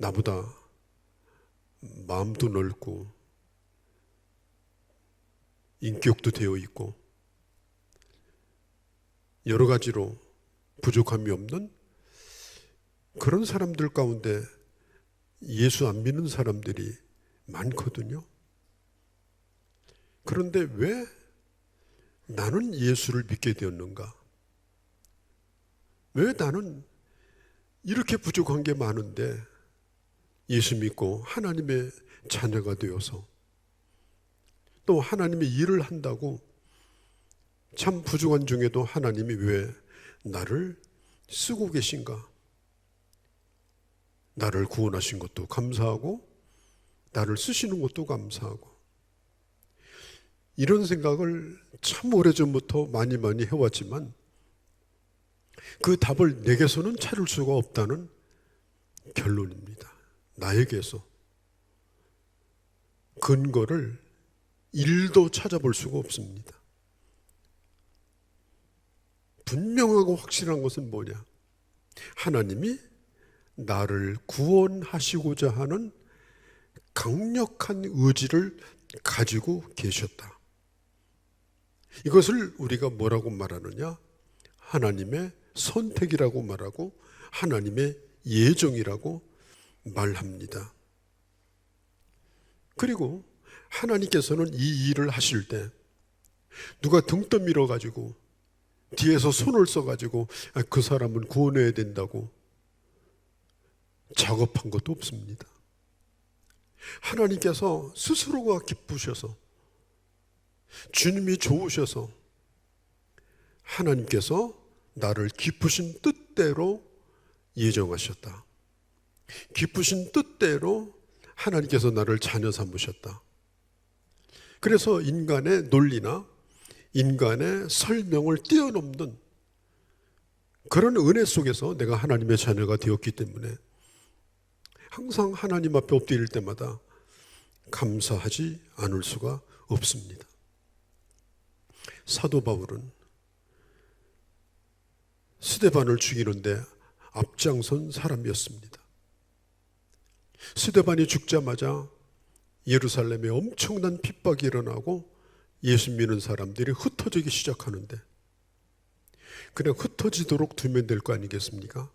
나보다 마음도 넓고 인격도 되어 있고 여러 가지로 부족함이 없는 그런 사람들 가운데 예수 안 믿는 사람들이 많거든요. 그런데 왜 나는 예수를 믿게 되었는가? 왜 나는 이렇게 부족한 게 많은데 예수 믿고 하나님의 자녀가 되어서 또 하나님의 일을 한다고 참 부족한 중에도 하나님이 왜 나를 쓰고 계신가? 나를 구원하신 것도 감사하고 나를 쓰시는 것도 감사하고 이런 생각을 참 오래전부터 많이 해왔지만 그 답을 내게서는 찾을 수가 없다는 결론입니다. 나에게서 근거를 1도 찾아볼 수가 없습니다. 분명하고 확실한 것은 뭐냐? 하나님이 나를 구원하시고자 하는 강력한 의지를 가지고 계셨다. 이것을 우리가 뭐라고 말하느냐? 하나님의 선택이라고 말하고 하나님의 예정이라고 말합니다. 그리고 하나님께서는 이 일을 하실 때 누가 등 떠밀어 가지고 뒤에서 손을 써 가지고 그 사람은 구원해야 된다고 작업한 것도 없습니다. 하나님께서 스스로가 기쁘셔서 주님이 좋으셔서 하나님께서 나를 기쁘신 뜻대로 예정하셨다. 기쁘신 뜻대로 하나님께서 나를 자녀 삼으셨다. 그래서 인간의 논리나 인간의 설명을 뛰어넘는 그런 은혜 속에서 내가 하나님의 자녀가 되었기 때문에 항상 하나님 앞에 엎드릴 때마다 감사하지 않을 수가 없습니다. 사도 바울은 스데반을 죽이는데 앞장선 사람이었습니다. 스데반이 죽자마자 예루살렘에 엄청난 핍박이 일어나고 예수 믿는 사람들이 흩어지기 시작하는데 그냥 흩어지도록 두면 될 거 아니겠습니까?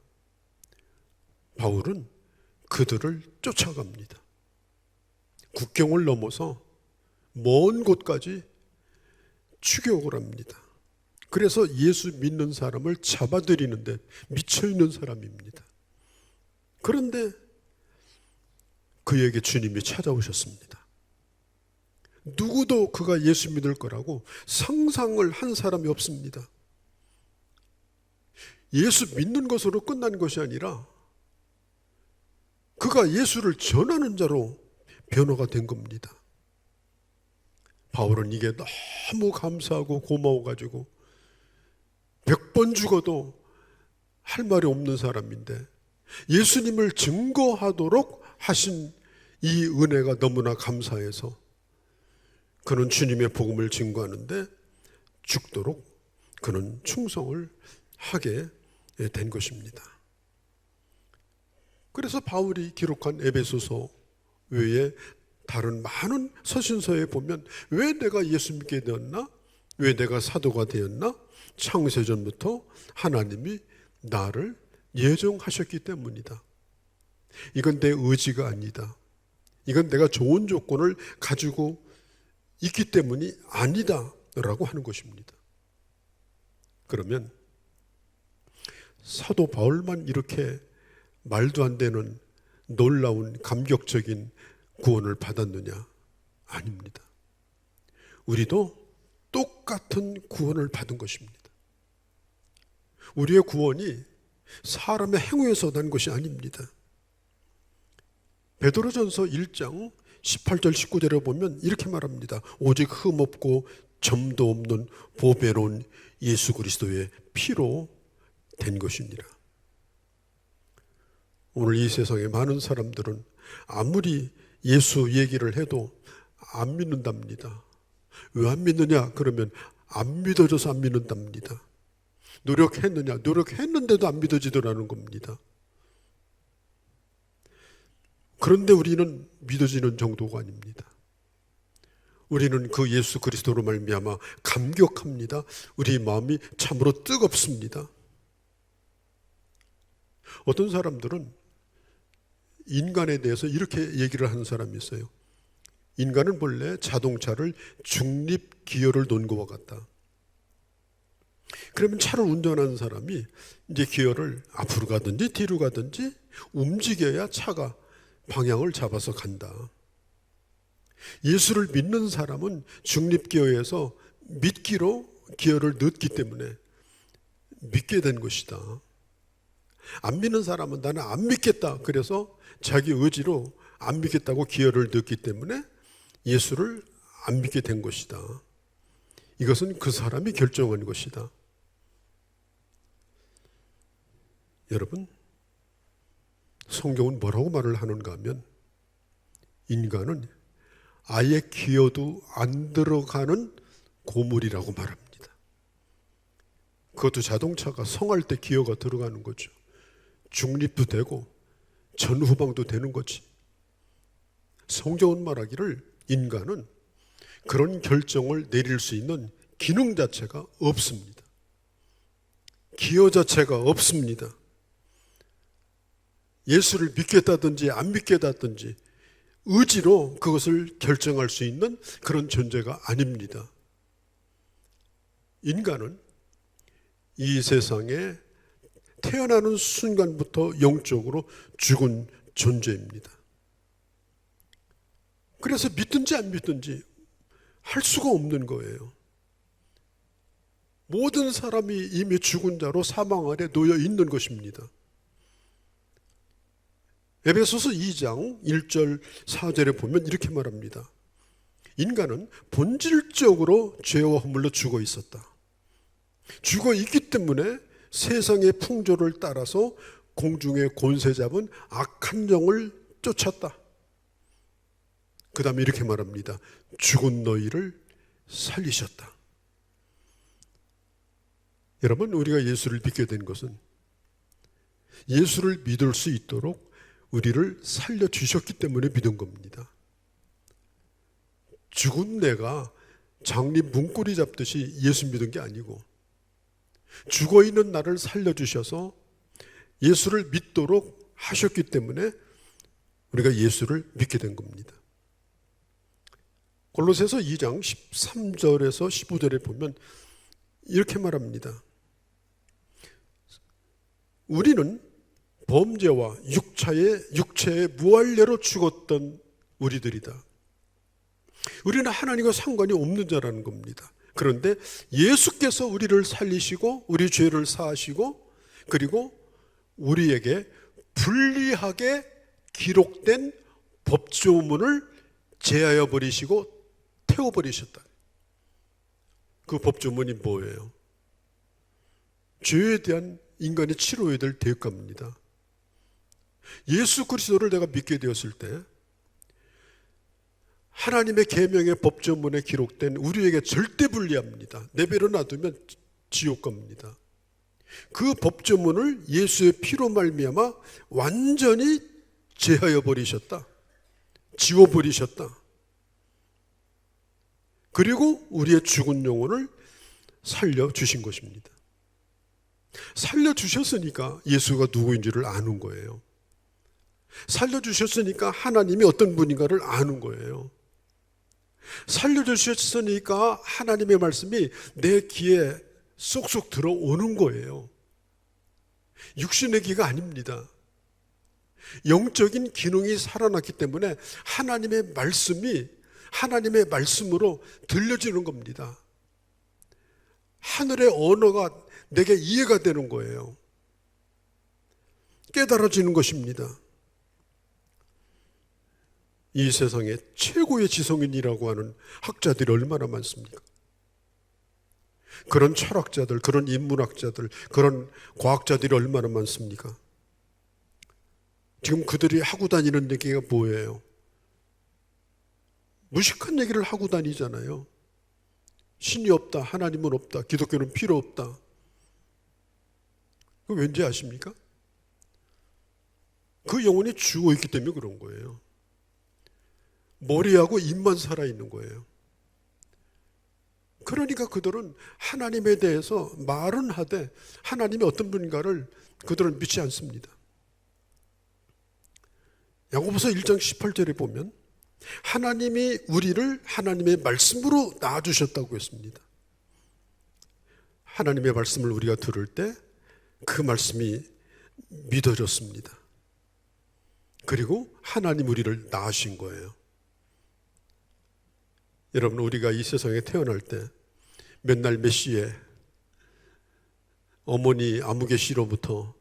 바울은 그들을 쫓아갑니다. 국경을 넘어서 먼 곳까지 추격을 합니다. 그래서 예수 믿는 사람을 잡아들이는데 미쳐있는 사람입니다. 그런데 그에게 주님이 찾아오셨습니다. 누구도 그가 예수 믿을 거라고 상상을 한 사람이 없습니다. 예수 믿는 것으로 끝난 것이 아니라 그가 예수를 전하는 자로 변화가 된 겁니다. 바울은 이게 너무 감사하고 고마워가지고 100번 죽어도 할 말이 없는 사람인데 예수님을 증거하도록 하신 이 은혜가 너무나 감사해서 그는 주님의 복음을 증거하는데 죽도록 그는 충성을 하게 된 것입니다. 그래서 바울이 기록한 에베소서 외에 다른 많은 서신서에 보면 왜 내가 예수 믿게 되었나? 왜 내가 사도가 되었나? 창세전부터 하나님이 나를 예정하셨기 때문이다. 이건 내 의지가 아니다. 이건 내가 좋은 조건을 가지고 있기 때문이 아니다 라고 하는 것입니다. 그러면 사도 바울만 이렇게 말도 안 되는 놀라운 감격적인 구원을 받았느냐? 아닙니다. 우리도 똑같은 구원을 받은 것입니다. 우리의 구원이 사람의 행위에서 난 것이 아닙니다. 베드로전서 1장 18절 19절에 보면 이렇게 말합니다. 오직 흠없고 점도 없는 보배로운 예수 그리스도의 피로 된 것이니라. 오늘 이 세상에 많은 사람들은 아무리 예수 얘기를 해도 안 믿는답니다. 왜 안 믿느냐? 그러면 안 믿어져서 안 믿는답니다. 노력했느냐? 노력했는데도 안 믿어지더라는 겁니다. 그런데 우리는 믿어지는 정도가 아닙니다. 우리는 그 예수 그리스도로 말미암아 감격합니다. 우리 마음이 참으로 뜨겁습니다. 어떤 사람들은 인간에 대해서 이렇게 얘기를 하는 사람이 있어요. 인간은 본래 자동차를 중립기어를 놓은 것과 같다. 그러면 차를 운전하는 사람이 이제 기어를 앞으로 가든지 뒤로 가든지 움직여야 차가 방향을 잡아서 간다. 예수를 믿는 사람은 중립기어에서 믿기로 기어를 넣기 때문에 믿게 된 것이다. 안 믿는 사람은 나는 안 믿겠다. 그래서 자기 의지로 안 믿겠다고 기어를 넣기 때문에 예수를 안 믿게 된 것이다. 이것은 그 사람이 결정한 것이다. 여러분, 성경은 뭐라고 말을 하는가 하면 인간은 아예 기어도 안 들어가는 고물이라고 말합니다. 그것도 자동차가 성할 때 기어가 들어가는 거죠. 중립도 되고 전후방도 되는 거지. 성경은 말하기를 인간은 그런 결정을 내릴 수 있는 기능 자체가 없습니다. 기어 자체가 없습니다. 예수를 믿겠다든지 안 믿겠다든지 의지로 그것을 결정할 수 있는 그런 존재가 아닙니다. 인간은 이 세상에 태어나는 순간부터 영적으로 죽은 존재입니다. 그래서 믿든지 안 믿든지 할 수가 없는 거예요. 모든 사람이 이미 죽은 자로 사망 아래 놓여 있는 것입니다. 에베소서 2장 1절 4절에 보면 이렇게 말합니다. 인간은 본질적으로 죄와 허물로 죽어 있었다. 죽어 있기 때문에 세상의 풍조를 따라서 공중의 권세 잡은 악한 영을 쫓았다. 그 다음에 이렇게 말합니다. 죽은 너희를 살리셨다. 여러분, 우리가 예수를 믿게 된 것은 예수를 믿을 수 있도록 우리를 살려주셨기 때문에 믿은 겁니다. 죽은 내가 장립 문고리 잡듯이 예수 믿은 게 아니고 죽어있는 나를 살려주셔서 예수를 믿도록 하셨기 때문에 우리가 예수를 믿게 된 겁니다. 골로새서 2장 13절에서 15절에 보면 이렇게 말합니다. 우리는 범죄와 육체의 무할례로 죽었던 우리들이다. 우리는 하나님과 상관이 없는 자라는 겁니다. 그런데 예수께서 우리를 살리시고 우리 죄를 사하시고 그리고 우리에게 불리하게 기록된 법조문을 제하여 버리시고 태워버리셨다. 그 법조문이 뭐예요? 죄에 대한 인간이 치러야 될 대가입니다. 예수 그리스도를 내가 믿게 되었을 때 하나님의 계명의 법조문에 기록된 우리에게 절대 불리합니다. 내버려 놔두면 지옥 갑니다. 그 법조문을 예수의 피로 말미암아 완전히 제하여 버리셨다. 지워버리셨다. 그리고 우리의 죽은 영혼을 살려주신 것입니다. 살려주셨으니까 예수가 누구인지를 아는 거예요. 살려주셨으니까 하나님이 어떤 분인가를 아는 거예요. 살려주셨으니까 하나님의 말씀이 내 귀에 쏙쏙 들어오는 거예요. 육신의 귀가 아닙니다. 영적인 기능이 살아났기 때문에 하나님의 말씀이 하나님의 말씀으로 들려지는 겁니다. 하늘의 언어가 내게 이해가 되는 거예요. 깨달아지는 것입니다. 이 세상에 최고의 지성인이라고 하는 학자들이 얼마나 많습니까? 그런 철학자들, 그런 인문학자들, 그런 과학자들이 얼마나 많습니까? 지금 그들이 하고 다니는 얘기가 뭐예요? 무식한 얘기를 하고 다니잖아요. 신이 없다, 하나님은 없다, 기독교는 필요 없다. 그거 왠지 아십니까? 그 영혼이 죽어 있기 때문에 그런 거예요. 머리하고 입만 살아있는 거예요. 그러니까 그들은 하나님에 대해서 말은 하되 하나님이 어떤 분인가를 그들은 믿지 않습니다. 야고보서 1장 18절에 보면 하나님이 우리를 하나님의 말씀으로 낳아주셨다고 했습니다. 하나님의 말씀을 우리가 들을 때 그 말씀이 믿어졌습니다. 그리고 하나님 우리를 낳으신 거예요. 여러분, 우리가 이 세상에 태어날 때 몇 날 몇 시에 어머니 아무개 씨로부터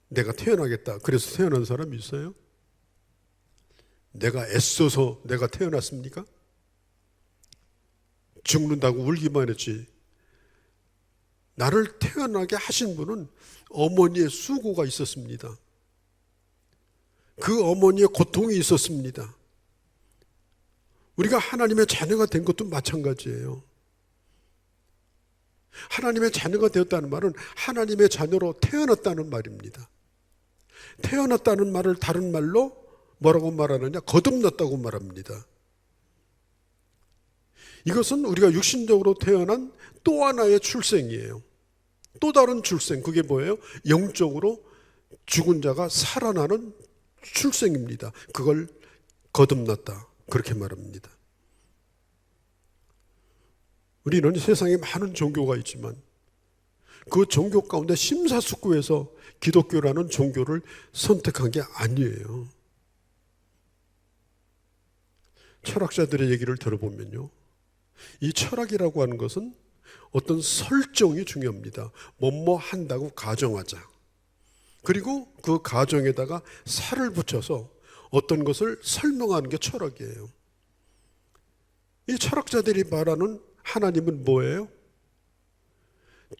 내가 태어나겠다 그래서 태어난 사람이 있어요? 내가 애써서 내가 태어났습니까? 죽는다고 울기만 했지. 나를 태어나게 하신 분은 어머니의 수고가 있었습니다. 그 어머니의 고통이 있었습니다. 우리가 하나님의 자녀가 된 것도 마찬가지예요. 하나님의 자녀가 되었다는 말은 하나님의 자녀로 태어났다는 말입니다. 태어났다는 말을 다른 말로 뭐라고 말하느냐? 거듭났다고 말합니다. 이것은 우리가 육신적으로 태어난 또 하나의 출생이에요. 또 다른 출생, 그게 뭐예요? 영적으로 죽은 자가 살아나는 출생입니다. 그걸 거듭났다, 그렇게 말합니다. 우리는 세상에 많은 종교가 있지만 그 종교 가운데 심사숙고해서 기독교라는 종교를 선택한 게 아니에요. 철학자들의 얘기를 들어보면요, 이 철학이라고 하는 것은 어떤 설정이 중요합니다. 뭐뭐 한다고 가정하자. 그리고 그 가정에다가 살을 붙여서 어떤 것을 설명하는 게 철학이에요. 이 철학자들이 말하는 하나님은 뭐예요?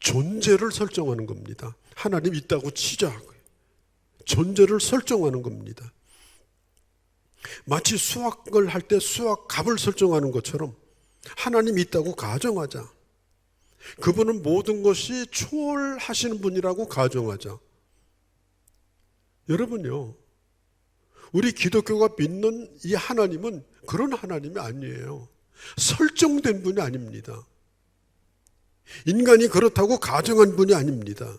존재를 설정하는 겁니다. 하나님 있다고 치자. 존재를 설정하는 겁니다. 마치 수학을 할 때 수학 값을 설정하는 것처럼 하나님이 있다고 가정하자. 그분은 모든 것이 초월하시는 분이라고 가정하자. 여러분요, 우리 기독교가 믿는 이 하나님은 그런 하나님이 아니에요. 설정된 분이 아닙니다. 인간이 그렇다고 가정한 분이 아닙니다.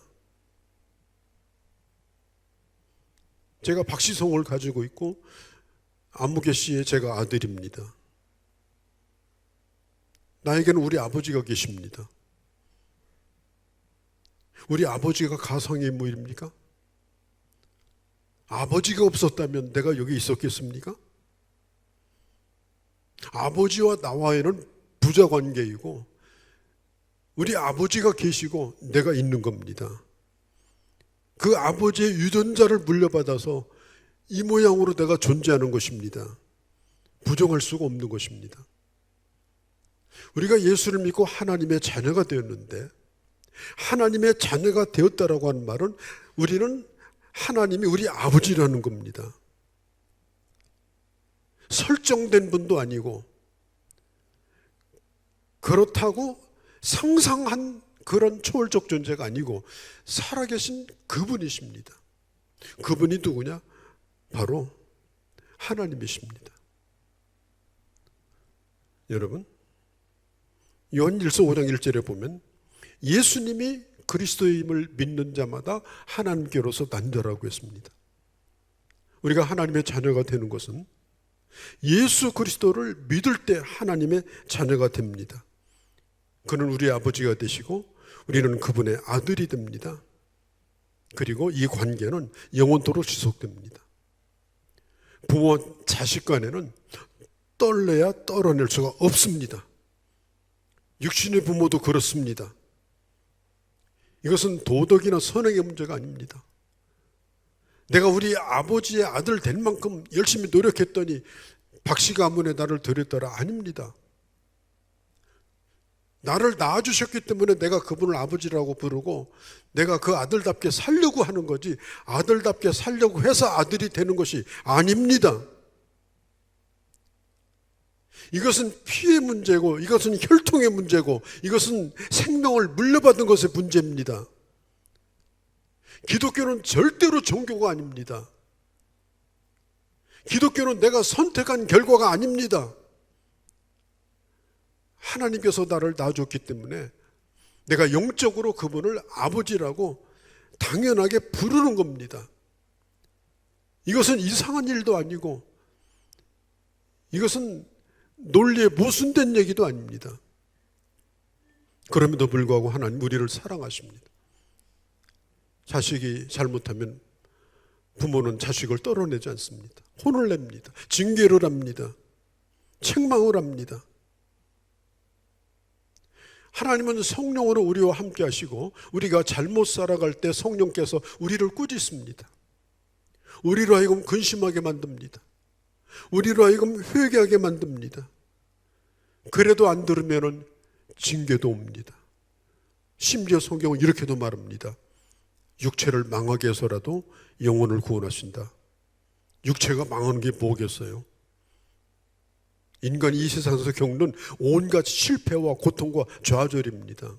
제가 박시성을 가지고 있고 안무개 씨의 제가 아들입니다. 나에게는 우리 아버지가 계십니다. 우리 아버지가 가상의 인물입니까? 아버지가 없었다면 내가 여기 있었겠습니까? 아버지와 나와의 부자관계이고 우리 아버지가 계시고 내가 있는 겁니다. 그 아버지의 유전자를 물려받아서 이 모양으로 내가 존재하는 것입니다. 부정할 수가 없는 것입니다. 우리가 예수를 믿고 하나님의 자녀가 되었는데, 하나님의 자녀가 되었다라고 하는 말은 우리는 하나님이 우리 아버지라는 겁니다. 설정된 분도 아니고 그렇다고 상상한 그런 초월적 존재가 아니고 살아계신 그분이십니다. 그분이 누구냐? 바로 하나님이십니다. 여러분, 요한일서 5장 1절에 보면 예수님이 그리스도임을 믿는 자마다 하나님께로서 난자라고 했습니다. 우리가 하나님의 자녀가 되는 것은 예수 그리스도를 믿을 때 하나님의 자녀가 됩니다. 그는 우리 아버지가 되시고 우리는 그분의 아들이 됩니다. 그리고 이 관계는 영원토록 지속됩니다. 부모와 자식 간에는 떨래야 떨어낼 수가 없습니다. 육신의 부모도 그렇습니다. 이것은 도덕이나 선행의 문제가 아닙니다. 내가 우리 아버지의 아들 될 만큼 열심히 노력했더니 박씨 가문에 나를 들였더라. 아닙니다. 나를 낳아주셨기 때문에 내가 그분을 아버지라고 부르고 내가 그 아들답게 살려고 하는 거지, 아들답게 살려고 해서 아들이 되는 것이 아닙니다. 이것은 피의 문제고, 이것은 혈통의 문제고, 이것은 생명을 물려받은 것의 문제입니다. 기독교는 절대로 종교가 아닙니다. 기독교는 내가 선택한 결과가 아닙니다. 하나님께서 나를 낳아줬기 때문에 내가 영적으로 그분을 아버지라고 당연하게 부르는 겁니다. 이것은 이상한 일도 아니고 이것은 논리에 모순된 얘기도 아닙니다. 그럼에도 불구하고 하나님 우리를 사랑하십니다. 자식이 잘못하면 부모는 자식을 떨어내지 않습니다. 혼을 냅니다. 징계를 합니다. 책망을 합니다. 하나님은 성령으로 우리와 함께 하시고 우리가 잘못 살아갈 때 성령께서 우리를 꾸짖습니다. 우리로 하여금 근심하게 만듭니다. 우리로 하여금 회개하게 만듭니다. 그래도 안 들으면 징계도 옵니다. 심지어 성경은 이렇게도 말합니다. 육체를 망하게 해서라도 영혼을 구원하신다. 육체가 망하는 게 뭐겠어요? 인간이 이 세상에서 겪는 온갖 실패와 고통과 좌절입니다.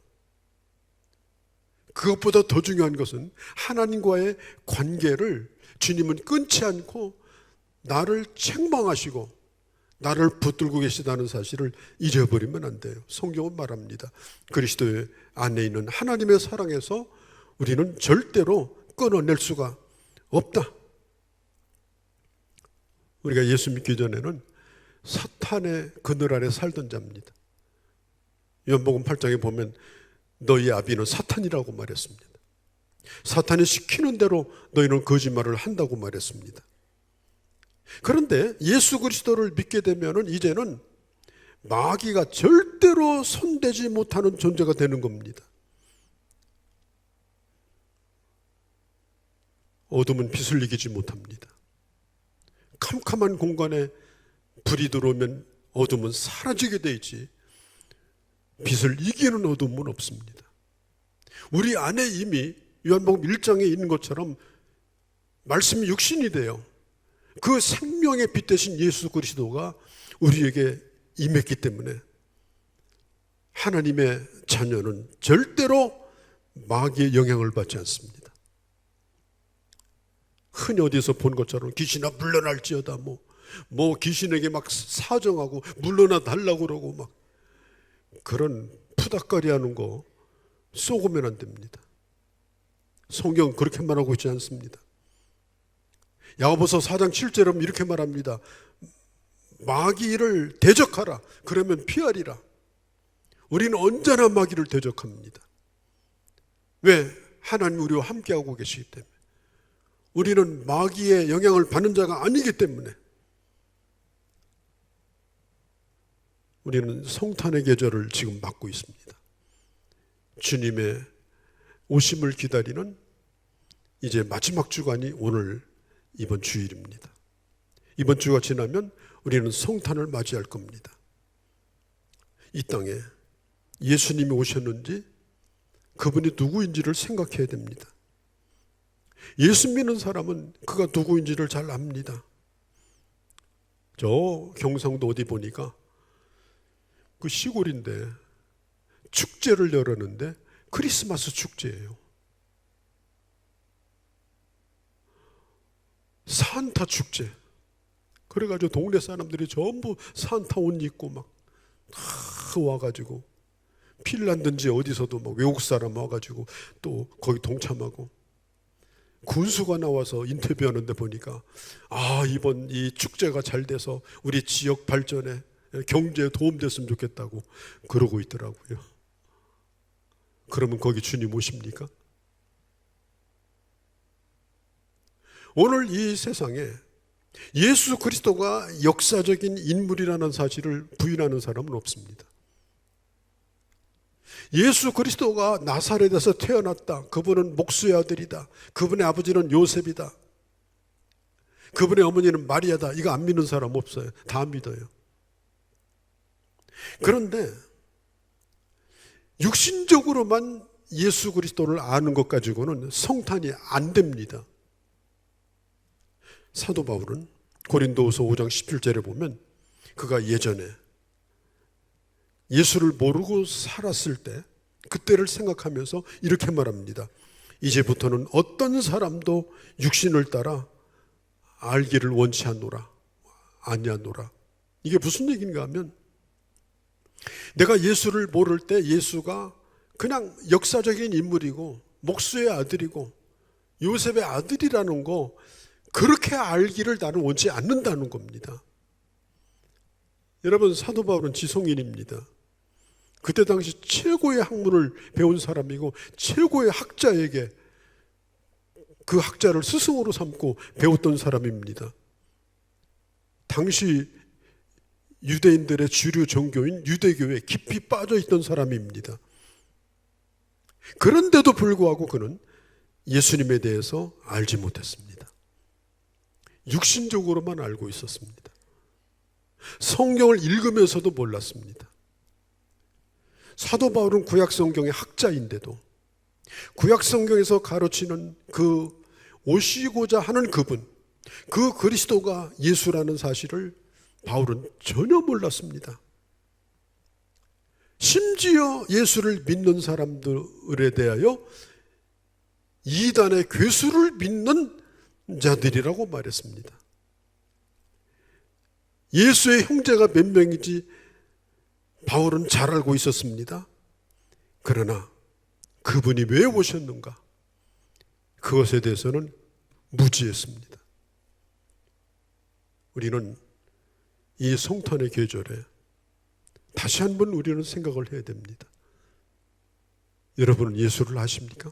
그것보다 더 중요한 것은 하나님과의 관계를 주님은 끊지 않고 나를 책망하시고 나를 붙들고 계시다는 사실을 잊어버리면 안 돼요. 성경은 말합니다. 그리스도 안에 있는 하나님의 사랑에서 우리는 절대로 끊어낼 수가 없다. 우리가 예수 믿기 전에는 사탄의 그늘 아래 살던 자입니다. 요한복음 8장에 보면 너희 아비는 사탄이라고 말했습니다. 사탄이 시키는 대로 너희는 거짓말을 한다고 말했습니다. 그런데 예수 그리스도를 믿게 되면 이제는 마귀가 절대로 손대지 못하는 존재가 되는 겁니다. 어둠은 빛을 이기지 못합니다. 캄캄한 공간에 불이 들어오면 어둠은 사라지게 되지 빛을 이기는 어둠은 없습니다. 우리 안에 이미 요한복음 1장에 있는 것처럼 말씀이 육신이 돼요. 그 생명의 빛 대신 예수 그리스도가 우리에게 임했기 때문에 하나님의 자녀는 절대로 마귀의 영향을 받지 않습니다. 흔히 어디서 본 것처럼 귀신아 물러날지어다 뭐 귀신에게 막 사정하고 물러나 달라고 그러고 막 그런 푸닥거리 하는 거 쏘고면 안 됩니다. 성경은 그렇게 말하고 있지 않습니다. 야고보서 4장 7절은 이렇게 말합니다. 마귀를 대적하라. 그러면 피하리라. 우리는 언제나 마귀를 대적합니다. 왜? 하나님 우리와 함께하고 계시기 때문에. 우리는 마귀의 영향을 받는 자가 아니기 때문에. 우리는 성탄의 계절을 지금 맞고 있습니다. 주님의 오심을 기다리는 이제 마지막 주간이 오늘 이번 주일입니다. 이번 주가 지나면 우리는 성탄을 맞이할 겁니다. 이 땅에 예수님이 오셨는지 그분이 누구인지를 생각해야 됩니다. 예수 믿는 사람은 그가 누구인지를 잘 압니다. 저 경상도 어디 보니까 그 시골인데 축제를 열었는데 크리스마스 축제예요. 산타 축제. 그래가지고 동네 사람들이 전부 산타 옷 입고 막 다 와가지고 핀란드인지 어디서도 막 외국 사람 와가지고 또 거기 동참하고 군수가 나와서 인터뷰하는데 보니까 이번 이 축제가 잘 돼서 우리 지역 발전에 경제에 도움됐으면 좋겠다고 그러고 있더라고요. 그러면 거기 주님 오십니까? 오늘 이 세상에 예수 그리스도가 역사적인 인물이라는 사실을 부인하는 사람은 없습니다. 예수 그리스도가 나사렛에서 태어났다. 그분은 목수의 아들이다. 그분의 아버지는 요셉이다. 그분의 어머니는 마리아다. 이거 안 믿는 사람 없어요. 다 믿어요. 그런데 육신적으로만 예수 그리스도를 아는 것 가지고는 성탄이 안 됩니다. 사도 바울은 고린도후서 5장 17절에 보면 그가 예전에 예수를 모르고 살았을 때 그때를 생각하면서 이렇게 말합니다. 이제부터는 어떤 사람도 육신을 따라 알기를 원치 않노라. 아니하노라. 이게 무슨 얘기인가 하면, 내가 예수를 모를 때 예수가 그냥 역사적인 인물이고 목수의 아들이고 요셉의 아들이라는 거, 그렇게 알기를 나는 원치 않는다는 겁니다. 여러분, 사도 바울은 지성인입니다. 그때 당시 최고의 학문을 배운 사람이고 최고의 학자에게 그 학자를 스승으로 삼고 배웠던 사람입니다. 당시 유대인들의 주류 종교인 유대교에 깊이 빠져 있던 사람입니다. 그런데도 불구하고 그는 예수님에 대해서 알지 못했습니다. 육신적으로만 알고 있었습니다. 성경을 읽으면서도 몰랐습니다. 사도 바울은 구약 성경의 학자인데도 구약 성경에서 가르치는 그 오시고자 하는 그분, 그 그리스도가 예수라는 사실을 바울은 전혀 몰랐습니다. 심지어 예수를 믿는 사람들에 대하여 이단의 괴수를 믿는 자들이라고 말했습니다. 예수의 형제가 몇 명인지 바울은 잘 알고 있었습니다. 그러나 그분이 왜 오셨는가? 그것에 대해서는 무지했습니다. 우리는 이 성탄의 계절에 다시 한번 우리는 생각을 해야 됩니다. 여러분은 예수를 아십니까?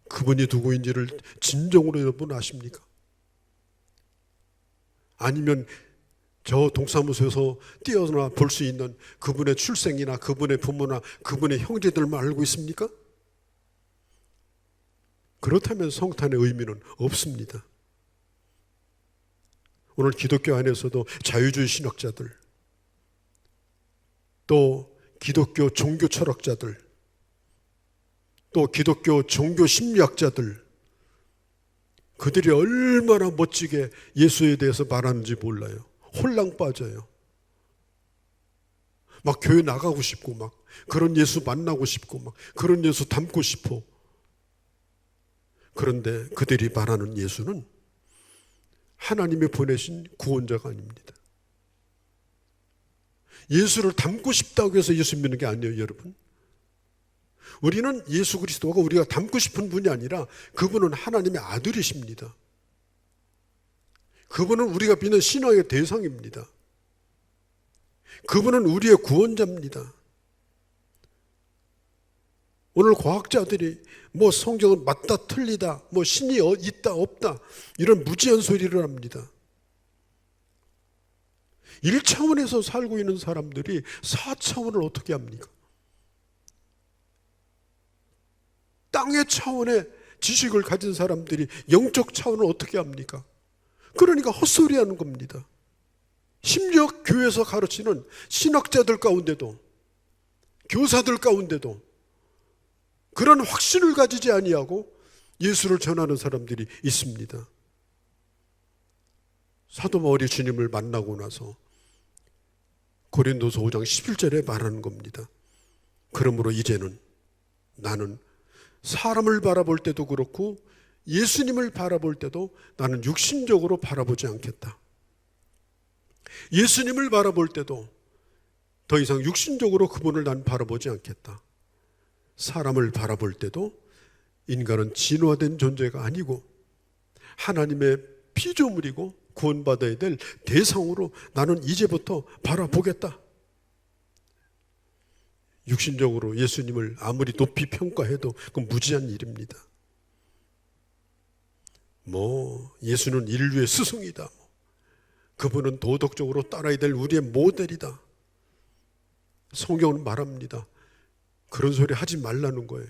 그분이 누구인지를 진정으로 여러분 아십니까? 아니면 저 동사무소에서 뛰어나 볼 수 있는 그분의 출생이나 그분의 부모나 그분의 형제들만 알고 있습니까? 그렇다면 성탄의 의미는 없습니다. 오늘 기독교 안에서도 자유주의 신학자들, 또 기독교 종교 철학자들, 또 기독교 종교 심리학자들, 그들이 얼마나 멋지게 예수에 대해서 말하는지 몰라요. 홀랑 빠져요. 막 교회 나가고 싶고, 막 그런 예수 만나고 싶고, 막 그런 예수 닮고 싶어. 그런데 그들이 말하는 예수는 하나님이 보내신 구원자가 아닙니다. 예수를 닮고 싶다고 해서 예수 믿는 게 아니에요, 여러분. 우리는 예수 그리스도가 우리가 닮고 싶은 분이 아니라 그분은 하나님의 아들이십니다. 그분은 우리가 믿는 신앙의 대상입니다. 그분은 우리의 구원자입니다. 오늘 과학자들이 뭐 성경은 맞다 틀리다, 뭐 신이 있다 없다, 이런 무지한 소리를 합니다. 1차원에서 살고 있는 사람들이 4차원을 어떻게 합니까? 땅의 차원의 지식을 가진 사람들이 영적 차원을 어떻게 합니까? 그러니까 헛소리하는 겁니다. 심지어 교회에서 가르치는 신학자들 가운데도, 교사들 가운데도 그런 확신을 가지지 아니하고 예수를 전하는 사람들이 있습니다. 사도 바울이 주님을 만나고 나서 고린도서 5장 11절에 말하는 겁니다. 그러므로 이제는 나는 사람을 바라볼 때도 그렇고 예수님을 바라볼 때도 나는 육신적으로 바라보지 않겠다. 예수님을 바라볼 때도 더 이상 육신적으로 그분을 난 바라보지 않겠다. 사람을 바라볼 때도 인간은 진화된 존재가 아니고 하나님의 피조물이고 구원받아야 될 대상으로 나는 이제부터 바라보겠다. 육신적으로 예수님을 아무리 높이 평가해도 그건 무지한 일입니다. 예수는 인류의 스승이다. 그분은 도덕적으로 따라야 될 우리의 모델이다. 성경은 말합니다. 그런 소리 하지 말라는 거예요.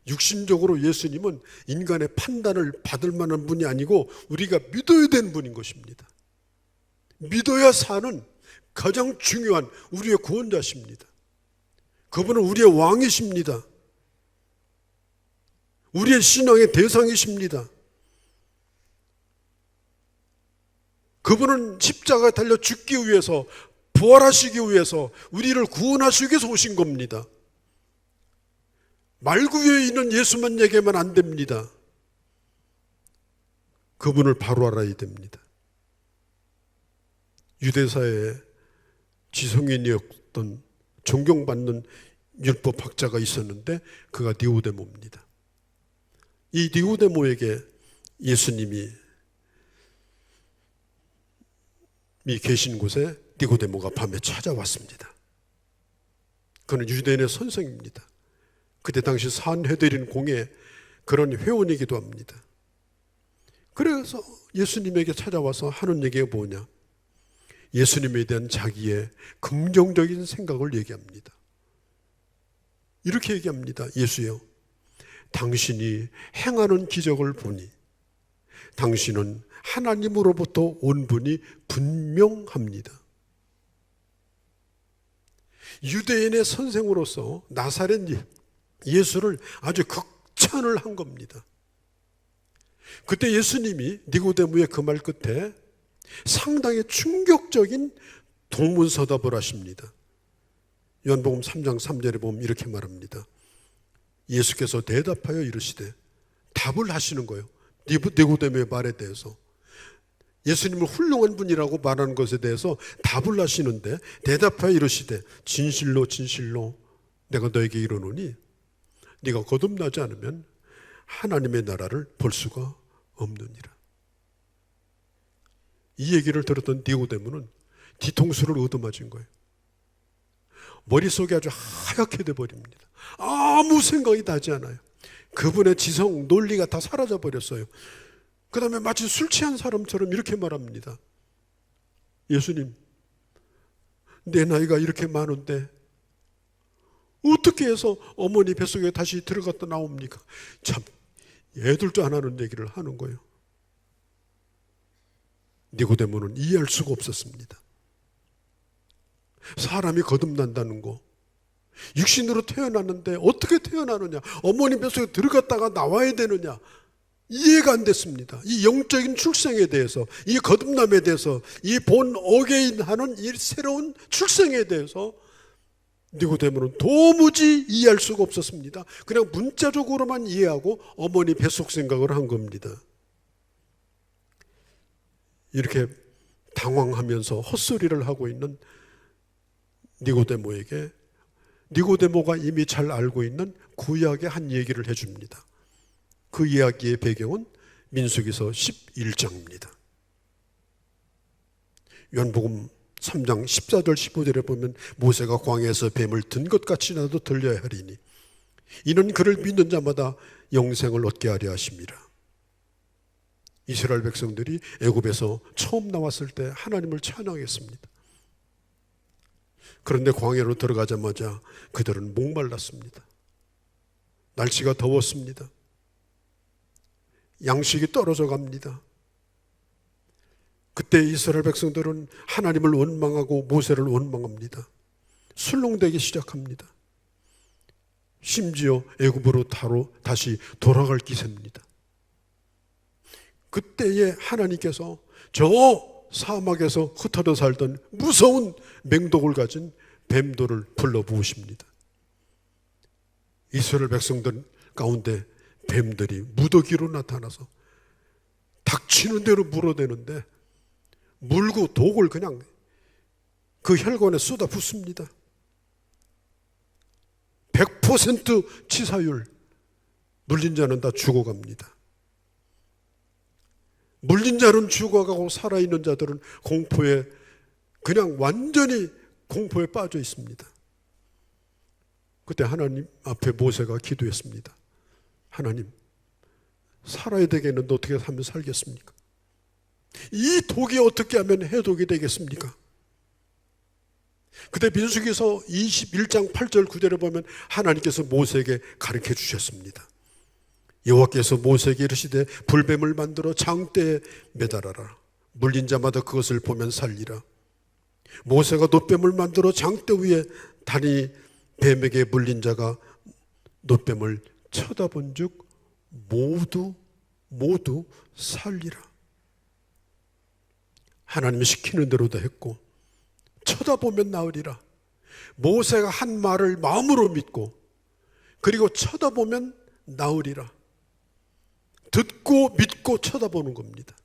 육신적으로 예수님은 인간의 판단을 받을 만한 분이 아니고 우리가 믿어야 되는 분인 것입니다. 믿어야 사는 가장 중요한 우리의 구원자십니다. 그분은 우리의 왕이십니다. 우리의 신앙의 대상이십니다. 그분은 십자가에 달려 죽기 위해서, 부활하시기 위해서, 우리를 구원하시기 위해서 오신 겁니다. 말구에 있는 예수만 얘기하면 안 됩니다. 그분을 바로 알아야 됩니다. 유대사의 지성인이었던 존경받는 율법학자가 있었는데 그가 니고데모입니다. 이 니고데모에게 예수님이 계신 곳에 니고데모가 밤에 찾아왔습니다. 그는 유대인의 선생입니다. 그때 당시 산헤드린 공의 그런 회원이기도 합니다. 그래서 예수님에게 찾아와서 하는 얘기가 뭐냐? 예수님에 대한 자기의 긍정적인 생각을 얘기합니다. 이렇게 얘기합니다. 예수여, 당신이 행하는 기적을 보니 당신은 하나님으로부터 온 분이 분명합니다. 유대인의 선생으로서 나사렛 예수를 아주 극찬을 한 겁니다. 그때 예수님이 니고데모의 그 말 끝에 상당히 충격적인 동문서답을 하십니다. 요한복음 3장 3절에 보면 이렇게 말합니다. 예수께서 대답하여 이르시되, 답을 하시는 거예요. 니고데모의 말에 대해서. 예수님을 훌륭한 분이라고 말하는 것에 대해서 답을 하시는데 대답하여 이르시되, 진실로 진실로 내가 너에게 이르노니 네가 거듭나지 않으면 하나님의 나라를 볼 수가 없느니라. 이 얘기를 들었던 니고데모는 뒤통수를 얻어맞은 거예요. 머릿속이 아주 하얗게 돼버립니다. 아무 생각이 나지 않아요. 그분의 지성, 논리가 다 사라져 버렸어요. 그 다음에 마치 술 취한 사람처럼 이렇게 말합니다. 예수님, 내 나이가 이렇게 많은데 어떻게 해서 어머니 뱃속에 다시 들어갔다 나옵니까? 참, 애들도 안 하는 얘기를 하는 거예요. 니고데모는 이해할 수가 없었습니다. 사람이 거듭난다는 거, 육신으로 태어났는데 어떻게 태어나느냐, 어머니 뱃속에 들어갔다가 나와야 되느냐, 이해가 안 됐습니다. 이 영적인 출생에 대해서, 이 거듭남에 대해서, 이 본 어게인하는 이 새로운 출생에 대해서 니고데모는 도무지 이해할 수가 없었습니다. 그냥 문자적으로만 이해하고 어머니 뱃속 생각을 한 겁니다. 이렇게 당황하면서 헛소리를 하고 있는 니고데모에게 니고데모가 이미 잘 알고 있는 구약의 한 얘기를 해줍니다. 그 이야기의 배경은 민수기서 11장입니다. 요한복음 3장 14절 15절에 보면 모세가 광야에서 뱀을 든 것 같이 나도 들려야 하리니 이는 그를 믿는 자마다 영생을 얻게 하려 하심이라. 이스라엘 백성들이 애굽에서 처음 나왔을 때 하나님을 찬양했습니다. 그런데 광야로 들어가자마자 그들은 목말랐습니다. 날씨가 더웠습니다. 양식이 떨어져 갑니다. 그때 이스라엘 백성들은 하나님을 원망하고 모세를 원망합니다. 술렁대기 시작합니다. 심지어 애굽으로 다시 돌아갈 기세입니다. 그때에 하나님께서 저 사막에서 흩어져 살던 무서운 맹독을 가진 뱀들을 불러 부으십니다. 이스라엘 백성들 가운데 뱀들이 무더기로 나타나서 닥치는 대로 물어대는데 물고 독을 그냥 그 혈관에 쏟아 붓습니다. 100% 치사율, 물린 자는 다 죽어갑니다. 물린 자는 죽어가고 살아있는 자들은 공포에 그냥 완전히 공포에 빠져 있습니다. 그때 하나님 앞에 모세가 기도했습니다. 하나님, 살아야 되겠는데 어떻게 하면 살겠습니까? 이 독이 어떻게 하면 해독이 되겠습니까? 그때 민수기서 21장 8절 9절에 보면 하나님께서 모세에게 가르쳐 주셨습니다. 여호와께서 모세에게 이르시되 불뱀을 만들어 장대에 매달아라. 물린 자마다 그것을 보면 살리라. 모세가 놋뱀을 만들어 장대 위에 다니 뱀에게 물린 자가 놋뱀을 쳐다본 즉 모두 살리라. 하나님이 시키는 대로 다 했고 쳐다보면 나으리라. 모세가 한 말을 마음으로 믿고 그리고 쳐다보면 나으리라. 듣고 믿고 쳐다보는 겁니다.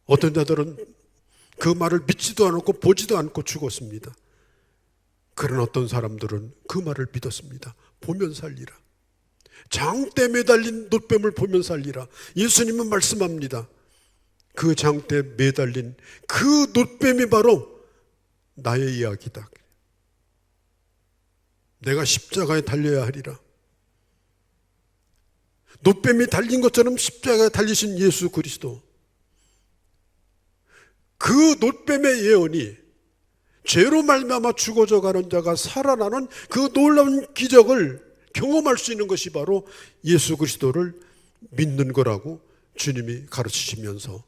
어떤 자들은 그 말을 믿지도 않았고 보지도 않고 죽었습니다. 그런 어떤 사람들은 그 말을 믿었습니다. 보면 살리라. 장대에 매달린 놋뱀을 보면 살리라. 예수님은 말씀합니다. 그 장대에 매달린 그 놋뱀이 바로 나의 이야기다. 내가 십자가에 달려야 하리라. 놋뱀이 달린 것처럼 십자가에 달리신 예수 그리스도, 그 놋뱀의 예언이 죄로 말미암아 죽어져 가는 자가 살아나는 그 놀라운 기적을 경험할 수 있는 것이 바로 예수 그리스도를 믿는 거라고 주님이 가르치시면서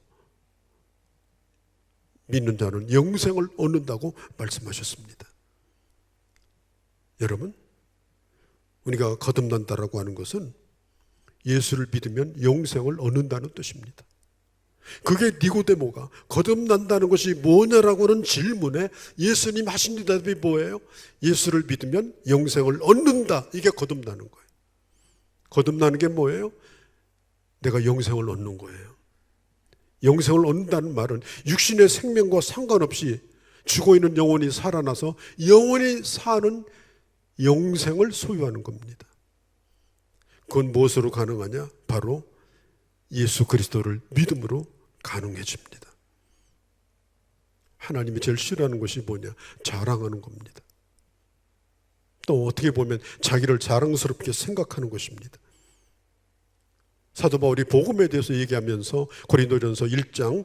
믿는 자는 영생을 얻는다고 말씀하셨습니다. 여러분, 우리가 거듭난다라고 하는 것은 예수를 믿으면 영생을 얻는다는 뜻입니다. 그게 니고데모가 거듭난다는 것이 뭐냐라고 하는 질문에 예수님 하신 대답이 뭐예요? 예수를 믿으면 영생을 얻는다. 이게 거듭나는 거예요. 거듭나는 게 뭐예요? 내가 영생을 얻는 거예요. 영생을 얻는다는 말은 육신의 생명과 상관없이 죽어있는 영혼이 살아나서 영원히 사는 영생을 소유하는 겁니다. 그건 무엇으로 가능하냐? 바로 예수 그리스도를 믿음으로 가능해집니다. 하나님이 제일 싫어하는 것이 뭐냐? 자랑하는 겁니다. 또 어떻게 보면 자기를 자랑스럽게 생각하는 것입니다. 사도 바울이 복음에 대해서 얘기하면서 고린도전서 1장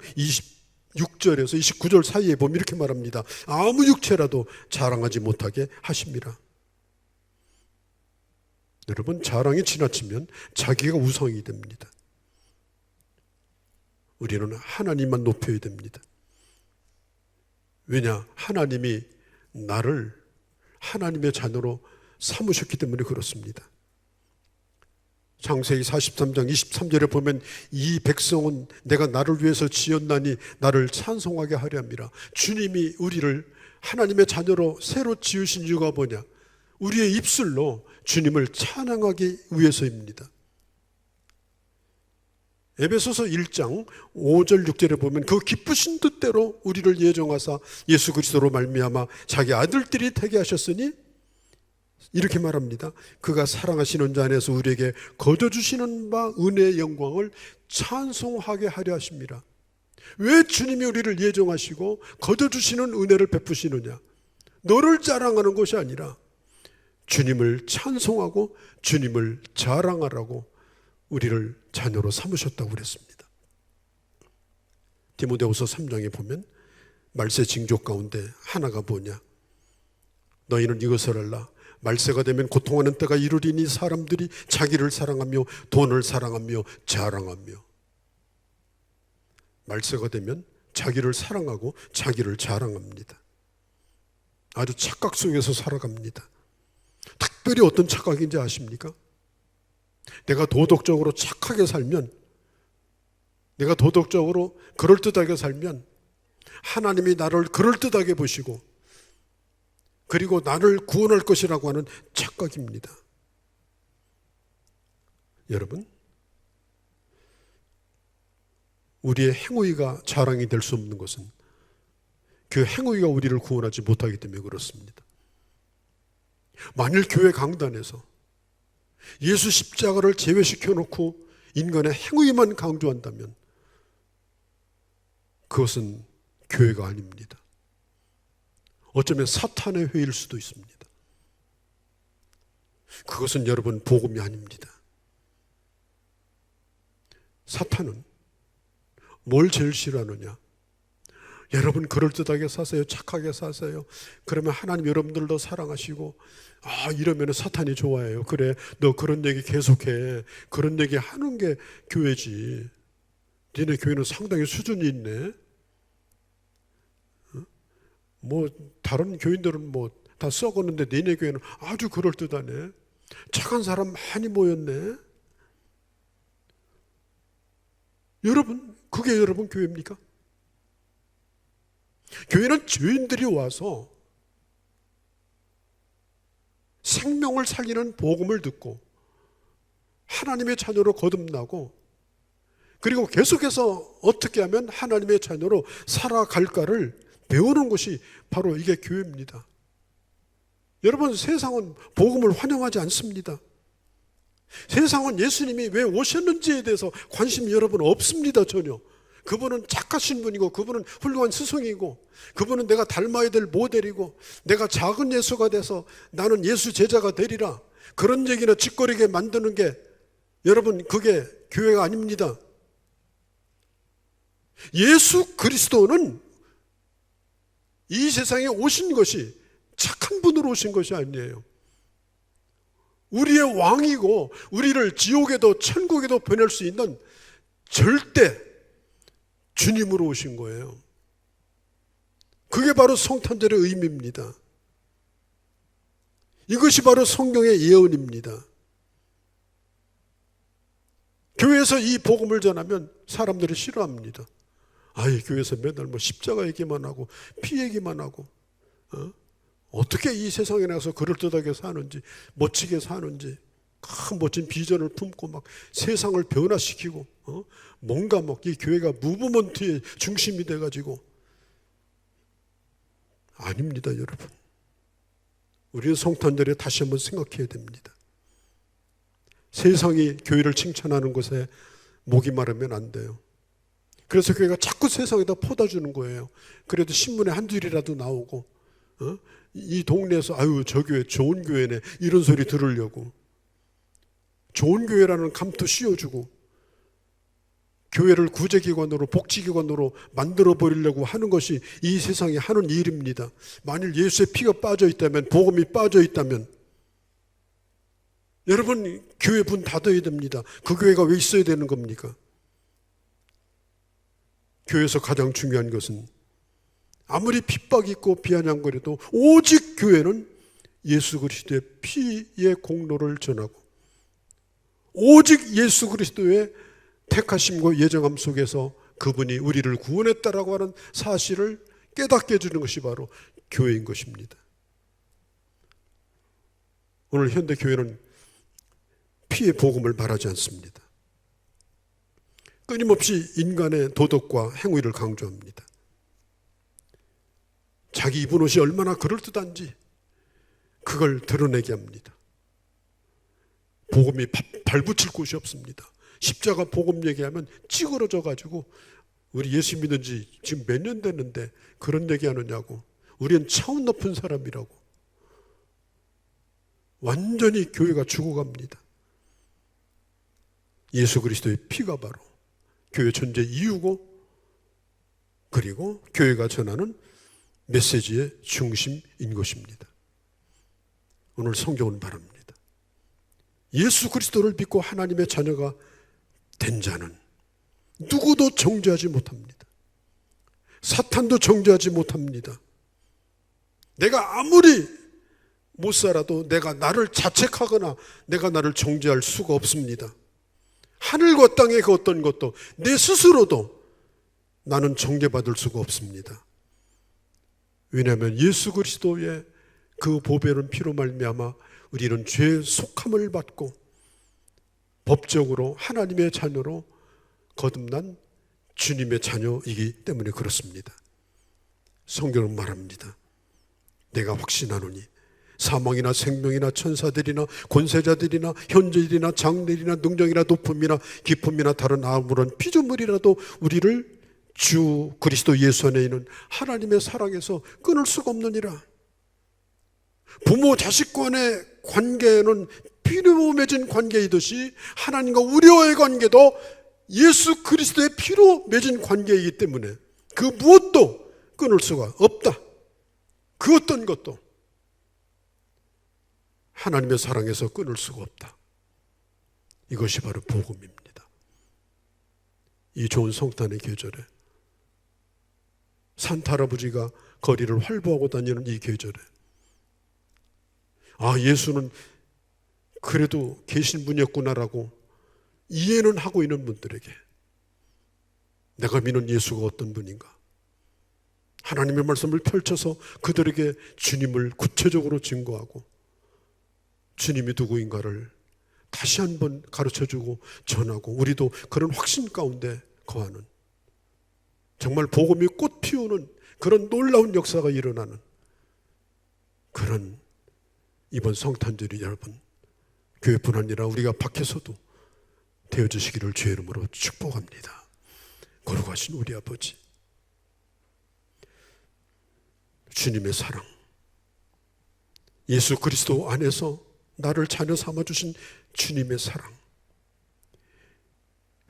26절에서 29절 사이에 보면 이렇게 말합니다. 아무 육체라도 자랑하지 못하게 하심이라. 여러분, 자랑이 지나치면 자기가 우상이 됩니다. 우리는 하나님만 높여야 됩니다. 왜냐? 하나님이 나를 하나님의 자녀로 삼으셨기 때문에 그렇습니다. 창세기 43장 23절에 보면 이 백성은 내가 나를 위해서 지었나니 나를 찬송하게 하려 함이라. 주님이 우리를 하나님의 자녀로 새로 지으신 이유가 뭐냐? 우리의 입술로 주님을 찬양하기 위해서입니다. 에베소서 1장 5절 6절에 보면 그 기쁘신 뜻대로 우리를 예정하사 예수 그리스도로 말미암아 자기 아들들이 되게 하셨으니 이렇게 말합니다. 그가 사랑하시는 자 안에서 우리에게 거둬주시는 바 은혜의 영광을 찬송하게 하려 하십니다. 왜 주님이 우리를 예정하시고 거둬주시는 은혜를 베푸시느냐? 너를 자랑하는 것이 아니라 주님을 찬송하고 주님을 자랑하라고 우리를 자녀로 삼으셨다고 그랬습니다. 디모데후서 3장에 보면 말세 징조 가운데 하나가 뭐냐? 너희는 이것을 알라. 말세가 되면 고통하는 때가 이르리니 사람들이 자기를 사랑하며 돈을 사랑하며 자랑하며. 말세가 되면 자기를 사랑하고 자기를 자랑합니다. 아주 착각 속에서 살아갑니다. 특별히 어떤 착각인지 아십니까? 내가 도덕적으로 착하게 살면, 내가 도덕적으로 그럴듯하게 살면 하나님이 나를 그럴듯하게 보시고 그리고 나를 구원할 것이라고 하는 착각입니다. 여러분, 우리의 행위가 자랑이 될 수 없는 것은 그 행위가 우리를 구원하지 못하기 때문에 그렇습니다. 만일 교회 강단에서 예수 십자가를 제외시켜 놓고 인간의 행위만 강조한다면 그것은 교회가 아닙니다. 어쩌면 사탄의 회의일 수도 있습니다. 그것은 여러분 복음이 아닙니다. 사탄은 뭘 제일 싫어하느냐? 여러분 그럴듯하게 사세요. 착하게 사세요. 그러면 하나님 여러분들도 사랑하시고 이러면 사탄이 좋아해요. 그래, 너 그런 얘기 계속해. 그런 얘기 하는 게 교회지. 니네 교회는 상당히 수준이 있네. 뭐 다른 교인들은 뭐 다 썩었는데 니네 교회는 아주 그럴듯하네. 착한 사람 많이 모였네. 여러분, 그게 여러분 교회입니까? 교회는 죄인들이 와서 생명을 살리는 복음을 듣고 하나님의 자녀로 거듭나고 그리고 계속해서 어떻게 하면 하나님의 자녀로 살아갈까를 배우는 것이 바로 이게 교회입니다. 여러분, 세상은 복음을 환영하지 않습니다. 세상은 예수님이 왜 오셨는지에 대해서 관심이 여러분 없습니다. 전혀. 그분은 착하신 분이고, 그분은 훌륭한 스승이고, 그분은 내가 닮아야 될 모델이고, 내가 작은 예수가 돼서 나는 예수 제자가 되리라, 그런 얘기나 짓거리게 만드는 게 여러분, 그게 교회가 아닙니다. 예수 그리스도는 이 세상에 오신 것이 착한 분으로 오신 것이 아니에요. 우리의 왕이고 우리를 지옥에도 천국에도 보낼 수 있는 절대 주님으로 오신 거예요. 그게 바로 성탄절의 의미입니다. 이것이 바로 성경의 예언입니다. 교회에서 이 복음을 전하면 사람들이 싫어합니다. 아이, 교회에서 맨날 십자가 얘기만 하고 피 얘기만 하고 어떻게 이 세상에 나가서 그럴듯하게 사는지, 멋지게 사는지, 큰 멋진 비전을 품고 막 세상을 변화시키고 뭔가 이 교회가 무브먼트의 중심이 돼가지고. 아닙니다, 여러분. 우리는 성탄절에 다시 한번 생각해야 됩니다. 세상이 교회를 칭찬하는 것에 목이 마르면 안 돼요. 그래서 교회가 자꾸 세상에다 퍼다주는 거예요. 그래도 신문에 한 줄이라도 나오고, 이 동네에서 아유, 저 교회 좋은 교회네, 이런 소리 들으려고 좋은 교회라는 감투 씌워주고 교회를 구제기관으로, 복지기관으로 만들어 버리려고 하는 것이 이 세상이 하는 일입니다. 만일 예수의 피가 빠져 있다면, 복음이 빠져 있다면 여러분, 교회 문 닫아야 됩니다. 그 교회가 왜 있어야 되는 겁니까? 교회에서 가장 중요한 것은 아무리 핍박이 있고 비아냥거려도 오직 교회는 예수 그리스도의 피의 공로를 전하고 오직 예수 그리스도의 택하심과 예정함 속에서 그분이 우리를 구원했다라고 하는 사실을 깨닫게 해주는 것이 바로 교회인 것입니다. 오늘 현대 교회는 피의 복음을 말하지 않습니다. 끊임없이 인간의 도덕과 행위를 강조합니다. 자기 입은 옷이 얼마나 그럴듯한지 그걸 드러내게 합니다. 복음이 발붙일 곳이 없습니다. 십자가 복음 얘기하면 찌그러져 가지고 우리 예수 믿은 지 지금 몇 년 됐는데 그런 얘기하느냐고, 우리는 차원 높은 사람이라고. 완전히 교회가 죽어갑니다. 예수 그리스도의 피가 바로 교회 존재 이유고, 그리고 교회가 전하는 메시지의 중심인 것입니다. 오늘 성경은 말합니다. 예수 그리스도를 믿고 하나님의 자녀가 된 자는 누구도 정죄하지 못합니다. 사탄도 정죄하지 못합니다. 내가 아무리 못 살아도 내가 나를 자책하거나 내가 나를 정죄할 수가 없습니다. 하늘과 땅의 그 어떤 것도 내 스스로도 나는 정죄받을 수가 없습니다. 왜냐하면 예수 그리스도의 그 보배로운 피로 말미암아 우리는 죄의 속함을 받고 법적으로 하나님의 자녀로 거듭난 주님의 자녀이기 때문에 그렇습니다. 성경은 말합니다. 내가 확신하노니 사망이나 생명이나 천사들이나 권세자들이나 현재일이나 장래일이나 능력이나 높음이나 깊음이나 다른 아무런 피조물이라도 우리를 주 그리스도 예수 안에 있는 하나님의 사랑에서 끊을 수가 없느니라. 부모 자식 간의 관계는 피로 맺은 관계이듯이 하나님과 우리와의 관계도 예수 그리스도의 피로 맺은 관계이기 때문에 그 무엇도 끊을 수가 없다. 그 어떤 것도 하나님의 사랑에서 끊을 수가 없다. 이것이 바로 복음입니다. 이 좋은 성탄의 계절에 산타 할아버지가 거리를 활보하고 다니는 이 계절에 아, 예수는 그래도 계신 분이었구나라고 이해는 하고 있는 분들에게 내가 믿는 예수가 어떤 분인가, 하나님의 말씀을 펼쳐서 그들에게 주님을 구체적으로 증거하고 주님이 누구인가를 다시 한번 가르쳐주고 전하고 우리도 그런 확신 가운데 거하는, 정말 복음이 꽃 피우는 그런 놀라운 역사가 일어나는 그런 이번 성탄절이 여러분 교회뿐 아니라 우리가 밖에서도 되어주시기를 주의 이름으로 축복합니다. 거룩하신 우리 아버지, 주님의 사랑, 예수 그리스도 안에서 나를 자녀 삼아주신 주님의 사랑,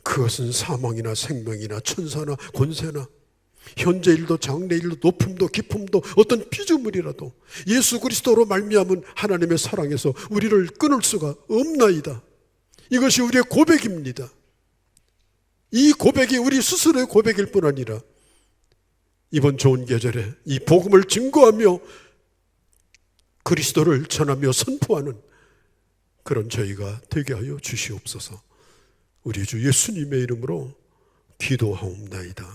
그것은 사망이나 생명이나 천사나 권세나 현재 일도 장래 일도 높음도 깊음도 어떤 피조물이라도 예수 그리스도로 말미암은 하나님의 사랑에서 우리를 끊을 수가 없나이다. 이것이 우리의 고백입니다. 이 고백이 우리 스스로의 고백일 뿐 아니라 이번 좋은 계절에 이 복음을 증거하며 그리스도를 전하며 선포하는 그런 저희가 되게 하여 주시옵소서. 우리 주 예수님의 이름으로 기도하옵나이다.